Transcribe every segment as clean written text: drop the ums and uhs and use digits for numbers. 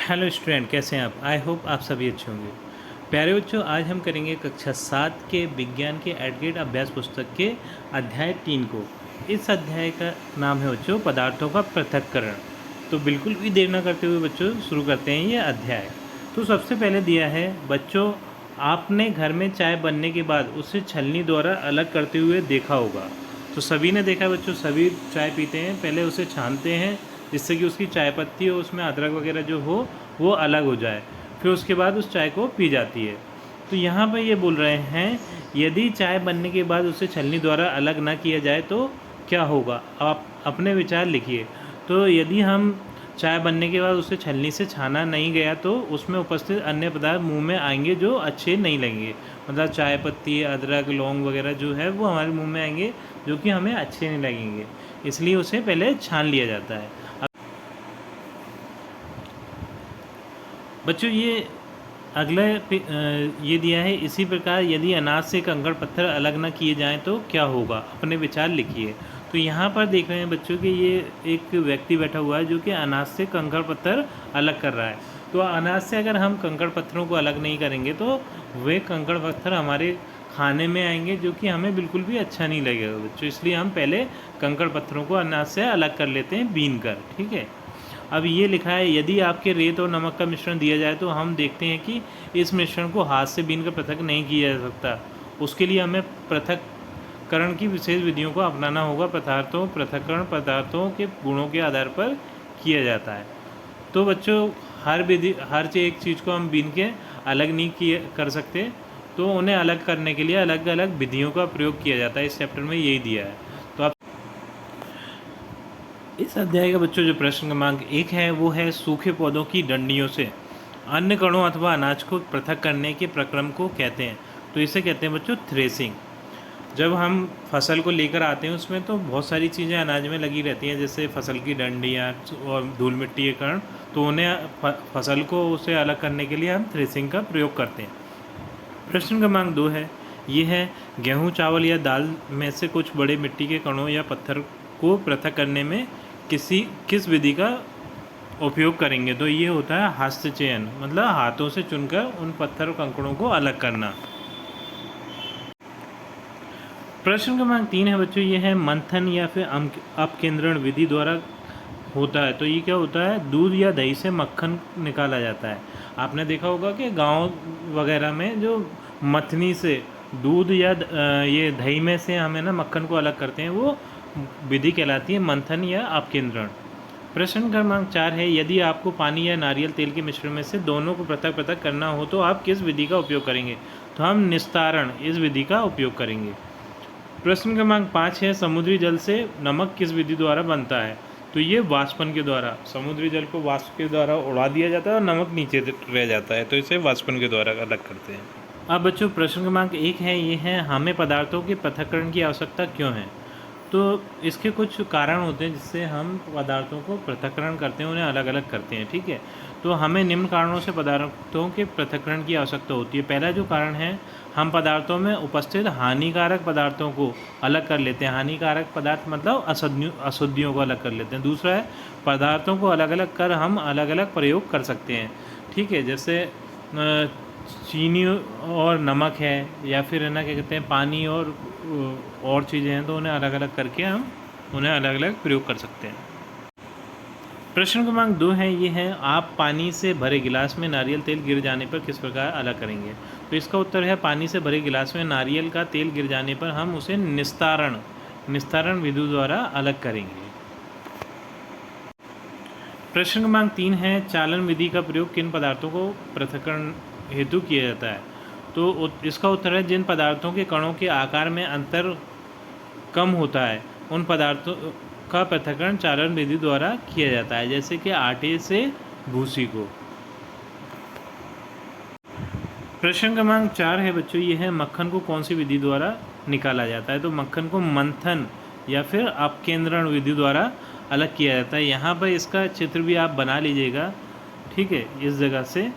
Hello student, कैसे हैं आप? आई होप आप सभी अच्छे होंगे। प्यारे बच्चों, आज हम करेंगे कक्षा 7 के विज्ञान के एडग्रेड अभ्यास पुस्तक के अध्याय 3 को। इस अध्याय का नाम है बच्चों पदार्थों का पृथक्करण। तो बिल्कुल भी देर ना करते हुए बच्चों शुरू करते हैं ये अध्याय। तो सबसे पहले दिया है बच्चों, आपने घर में चाय बनने के बाद उसे छलनी द्वारा अलग करते हुए देखा होगा। तो सभी ने देखा है बच्चों, सभी चाय पीते हैं, पहले उसे छानते हैं जिससे कि उसकी चाय पत्ती हो, उसमें अदरक वगैरह जो हो वो अलग हो जाए, फिर उसके बाद उस चाय को पी जाती है। तो यहाँ पर ये बोल रहे हैं, यदि चाय बनने के बाद उसे छलनी द्वारा अलग ना किया जाए तो क्या होगा? आप अपने विचार लिखिए। तो यदि हम चाय बनने के बाद उसे छलनी से छाना नहीं गया तो उसमें उपस्थित अन्य पदार्थ मुंह में आएंगे जो अच्छे नहीं लगेंगे। मतलब चाय पत्ती, अदरक, लौंग वगैरह जो है वो हमारे मुंह में आएंगे जो कि हमें अच्छे नहीं लगेंगे, इसलिए उसे पहले छान लिया जाता है। बच्चों ये अगला ये दिया है, इसी प्रकार यदि अनाज से कंकड़ पत्थर अलग ना किए जाएं तो क्या होगा? अपने विचार लिखिए। तो यहाँ पर देख रहे हैं बच्चों कि ये एक व्यक्ति बैठा हुआ है जो कि अनाज से कंकड़ पत्थर अलग कर रहा है। तो अनाज से अगर हम कंकड़ पत्थरों को अलग नहीं करेंगे तो वे कंकड़ पत्थर हमारे खाने में आएंगे जो कि हमें बिल्कुल भी अच्छा नहीं लगेगा बच्चों, इसलिए हम पहले कंकड़ पत्थरों को अनाज से अलग कर लेते हैं बीन कर। ठीक है। अब ये लिखा है, यदि आपके रेत और नमक का मिश्रण दिया जाए तो हम देखते हैं कि इस मिश्रण को हाथ से बीन कर पृथक नहीं किया जा सकता। उसके लिए हमें पृथक्करण की विशेष विधियों को अपनाना होगा। पृथक्करण पदार्थों के गुणों के आधार पर किया जाता है। तो बच्चों हर एक चीज़ को हम बीन के अलग नहीं किए कर सकते, तो उन्हें अलग करने के लिए अलग अलग विधियों का प्रयोग किया जाता है। इस चैप्टर में यही दिया है। तो आप इस अध्याय का बच्चों जो प्रश्न क्रमांक 1 है वो है, सूखे पौधों की डंडियों से अन्य कणों अथवा अनाज को पृथक करने के प्रक्रम को कहते हैं। तो इसे कहते हैं बच्चों थ्रेसिंग। जब हम फसल को लेकर आते हैं उसमें तो बहुत सारी चीज़ें अनाज में लगी रहती हैं, जैसे फसल की डंडियाँ और धूल मिट्टी के कारण, तो उन्हें फसल को उसे अलग करने के लिए हम थ्रेसिंग का प्रयोग करते हैं। प्रश्न क्रमांक 2 है, ये है, गेहूँ, चावल या दाल में से कुछ बड़े मिट्टी के कणों या पत्थर को पृथक करने में किस विधि का उपयोग करेंगे? तो ये होता है हस्त चयन, मतलब हाथों से चुनकर उन पत्थर कंकड़ों को अलग करना। प्रश्न क्रमांक 3 है बच्चों, ये है, मंथन या फिर अपकेंद्रण विधि द्वारा होता है। तो ये क्या होता है? दूध या दही से मक्खन निकाला जाता है। आपने देखा होगा कि गांव वगैरह में जो मथनी से दूध या ये दही में से हमें ना मक्खन को अलग करते हैं, वो विधि कहलाती है मंथन या अपकेंद्रण। प्रश्न क्रमांक 4 है, यदि आपको पानी या नारियल तेल के मिश्रण में से दोनों को पृथक पृथक करना हो तो आप किस विधि का उपयोग करेंगे? तो हम निस्तारण इस विधि का उपयोग करेंगे। प्रश्न क्रमांक 5 है, समुद्री जल से नमक किस विधि द्वारा बनता है? तो ये वाष्पन के द्वारा, समुद्री जल को वाष्प के द्वारा उड़ा दिया जाता है और नमक नीचे रह जाता है, तो इसे वाष्पन के द्वारा अलग करते हैं। अब बच्चों प्रश्न क्रमांक 1 है, ये है, हमें पदार्थों के पृथक्करण की आवश्यकता क्यों है? तो इसके कुछ कारण होते हैं जिससे हम पदार्थों को पृथक्करण करते हैं, उन्हें अलग अलग करते हैं। ठीक है। तो हमें निम्न कारणों से पदार्थों के पृथक्करण की आवश्यकता होती है। पहला जो कारण है, हम पदार्थों में उपस्थित हानिकारक पदार्थों को अलग कर लेते हैं। हानिकारक पदार्थ मतलब अशुद्धियों को अलग कर लेते हैं। दूसरा है, पदार्थों को अलग अलग कर हम अलग अलग प्रयोग कर सकते हैं। ठीक है। जैसे चीनी और नमक है, या फिर है ना क्या कहते हैं, पानी और चीज़ें हैं, तो उन्हें अलग अलग करके हम उन्हें अलग अलग प्रयोग कर सकते हैं। प्रश्न क्रमांक 2 है, ये है, आप पानी से भरे गिलास में नारियल तेल गिर जाने पर किस प्रकार अलग करेंगे? तो इसका उत्तर है, पानी से भरे गिलास में नारियल का तेल गिर जाने पर हम उसे निस्तारण विधि द्वारा अलग करेंगे। प्रश्न क्रमांक 3 है, चालन विधि का प्रयोग किन पदार्थों को पृथक्करण हेतु किया जाता है? तो इसका उत्तर है, जिन पदार्थों के कणों के आकार में अंतर कम होता है उन पदार्थों का पृथक्करण चालन विधि द्वारा किया जाता है, जैसे कि आटे से भूसी को। प्रश्न क्रमांक 4 है बच्चों, ये है, मक्खन को कौन सी विधि द्वारा निकाला जाता है? तो मक्खन को मंथन या फिर अपकेंद्रण विधि द्वारा अलग किया जाता है। यहाँ पर इसका चित्र भी आप बना लीजिएगा। ठीक है, इस जगह से।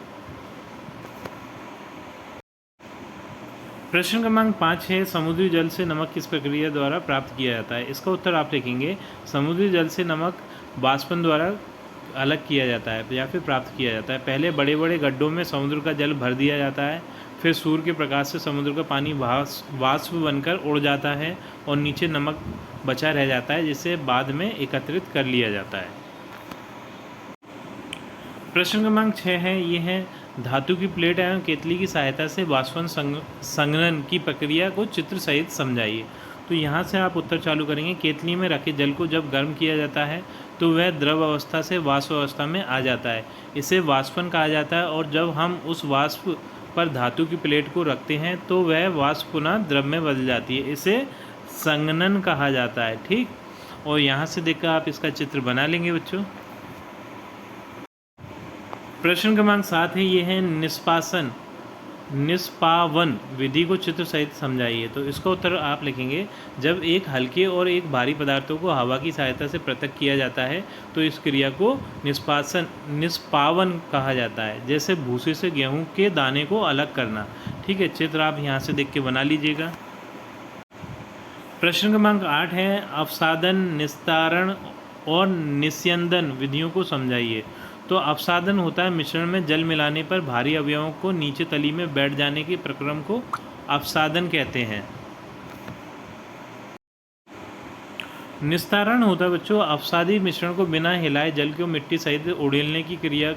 प्रश्न क्रमांक 5 है, समुद्री जल से नमक किस प्रक्रिया द्वारा प्राप्त किया जाता है? इसका उत्तर आप लिखेंगे, समुद्री जल से नमक वाष्पन द्वारा अलग किया जाता है या फिर प्राप्त किया जाता है। पहले बड़े बड़े गड्ढों में समुद्र का जल भर दिया जाता है, फिर सूर्य के प्रकाश से समुद्र का पानी वाष्प बनकर उड़ जाता है और नीचे नमक बचा रह जाता है, जिसे बाद में एकत्रित कर लिया जाता है। प्रश्न क्रमांक 6 है, ये है धातु की प्लेट एवं केतली की सहायता से वाष्पन संघनन की प्रक्रिया को चित्र सहित समझाइए। तो यहाँ से आप उत्तर चालू करेंगे। केतली में रखे जल को जब गर्म किया जाता है तो वह द्रव अवस्था से वाष्प अवस्था में आ जाता है, इसे वाष्पन कहा जाता है। और जब हम उस वाष्प पर धातु की प्लेट को रखते हैं तो वह वाष्प पुनः द्रव में बदल जाती है, इसे संघनन कहा जाता है। ठीक, और यहाँ से देखकर आप इसका चित्र बना लेंगे बच्चों। प्रश्न क्रमांक 7 है, ये है निष्पावन विधि को चित्र सहित समझाइए। तो इसका उत्तर आप लिखेंगे, जब एक हल्के और एक भारी पदार्थों को हवा की सहायता से पृथक किया जाता है तो इस क्रिया को निष्पावन कहा जाता है, जैसे भूसे से गेहूं के दाने को अलग करना। ठीक है, चित्र आप यहाँ से देख के बना लीजिएगा। प्रश्न क्रमांक 8 है, अवसादन, निस्तारण और निस्यंदन विधियों को समझाइए। तो अवसादन होता है मिश्रण में जल मिलाने पर भारी अवयवों को नीचे तली में बैठ जाने के प्रक्रम को अवसादन कहते हैं। निस्तारण होता है बच्चों अवसादी मिश्रण को बिना हिलाए जल को मिट्टी सहित उड़ेलने की क्रिया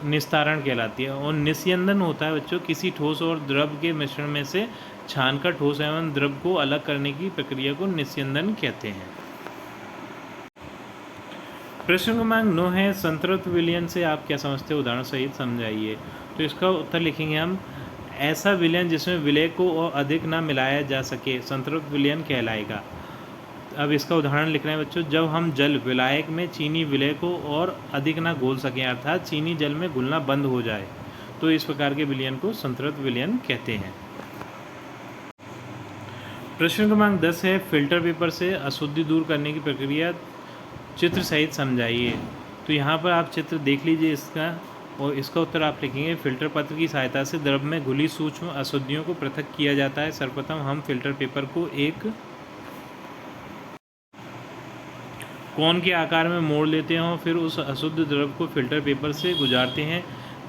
निस्तारण कहलाती है। और निस्यंदन होता है बच्चों किसी ठोस और द्रव के मिश्रण में से छानकर ठोस एवं द्रव को अलग करने की प्रक्रिया को निस्यंदन कहते हैं। प्रश्न क्रमांक 9 है, संतृप्त विलयन से आप क्या समझते हो, उदाहरण सहित समझाइए। तो इसका उत्तर लिखेंगे हम, ऐसा विलयन जिसमें विलय को और अधिक ना मिलाया जा सके संतृप्त विलयन कहलाएगा। अब इसका उदाहरण लिख रहे हैं बच्चों, जब हम जल विलायक में चीनी विलय को और अधिक ना घोल सकें, अर्थात चीनी जल में घुलना बंद हो जाए, तो इस प्रकार के विलयन को संतृप्त विलयन कहते हैं। प्रश्न क्रमांक 10 है, फिल्टर पेपर से अशुद्धि दूर करने की प्रक्रिया चित्र सहित समझाइए। तो यहाँ पर आप चित्र देख लीजिए इसका, और इसका उत्तर आप लिखेंगे, फिल्टर पत्र की सहायता से द्रव में घुली सूक्ष्म अशुद्धियों को पृथक किया जाता है। सर्वप्रथम हम फिल्टर पेपर को एक कोन के आकार में मोड़ लेते हैं और फिर उस अशुद्ध द्रव को फिल्टर पेपर से गुजारते हैं,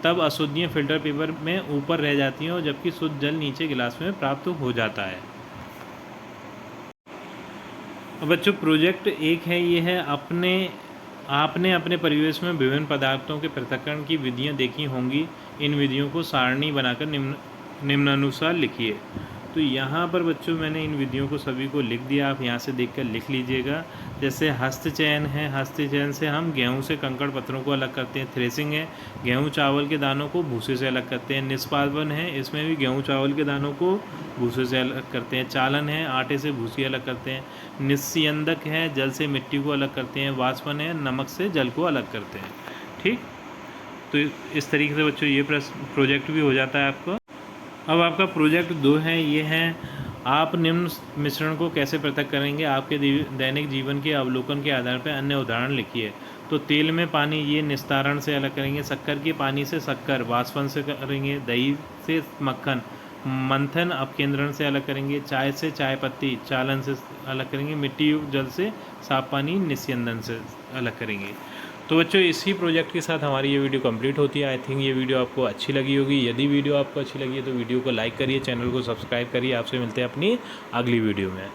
तब अशुद्धियाँ फिल्टर पेपर में ऊपर रह जाती हैं और जबकि शुद्ध जल नीचे गिलास में प्राप्त हो जाता है। बच्चों प्रोजेक्ट 1 है, ये है आपने अपने परिवेश में विभिन्न पदार्थों के पृथक्करण की विधियां देखी होंगी। इन विधियों को सारणी बनाकर निम्नानुसार लिखिए। तो यहाँ पर बच्चों मैंने इन विधियों को सभी को लिख दिया, आप यहाँ से देखकर लिख लीजिएगा। जैसे हस्तचयन है, हस्तचयन से हम गेहूँ से कंकड़ पत्थरों को अलग करते हैं। थ्रेसिंग है, गेहूँ चावल के दानों को भूसे से अलग करते हैं। निष्पादन है, इसमें भी गेहूँ चावल के दानों को भूसे से अलग करते हैं। चालन है, आटे से भूसी अलग करते हैं। निस्यंदक है, जल से मिट्टी को अलग करते हैं। वाष्पन है, नमक से जल को अलग करते हैं। ठीक, तो इस तरीके से बच्चों ये प्रोजेक्ट भी हो जाता है आपको। अब आपका प्रोजेक्ट 2 है, ये है आप निम्न मिश्रण को कैसे पृथक करेंगे, आपके दैनिक जीवन के अवलोकन के आधार पर अन्य उदाहरण लिखिए। तो तेल में पानी, ये निस्तारण से अलग करेंगे। शक्कर के पानी से शक्कर, वाष्पन से करेंगे। दही से मक्खन, मंथन अपकेंद्रण से अलग करेंगे। चाय से चाय पत्ती, चालन से अलग करेंगे। मिट्टी जल से साफ पानी, निस्यंदन से अलग करेंगे। तो बच्चों इसी प्रोजेक्ट के साथ हमारी ये वीडियो कंप्लीट होती है। आई थिंक ये वीडियो आपको अच्छी लगी होगी। यदि वीडियो आपको अच्छी लगी है तो वीडियो को लाइक करिए, चैनल को सब्सक्राइब करिए। आपसे मिलते हैं अपनी अगली वीडियो में।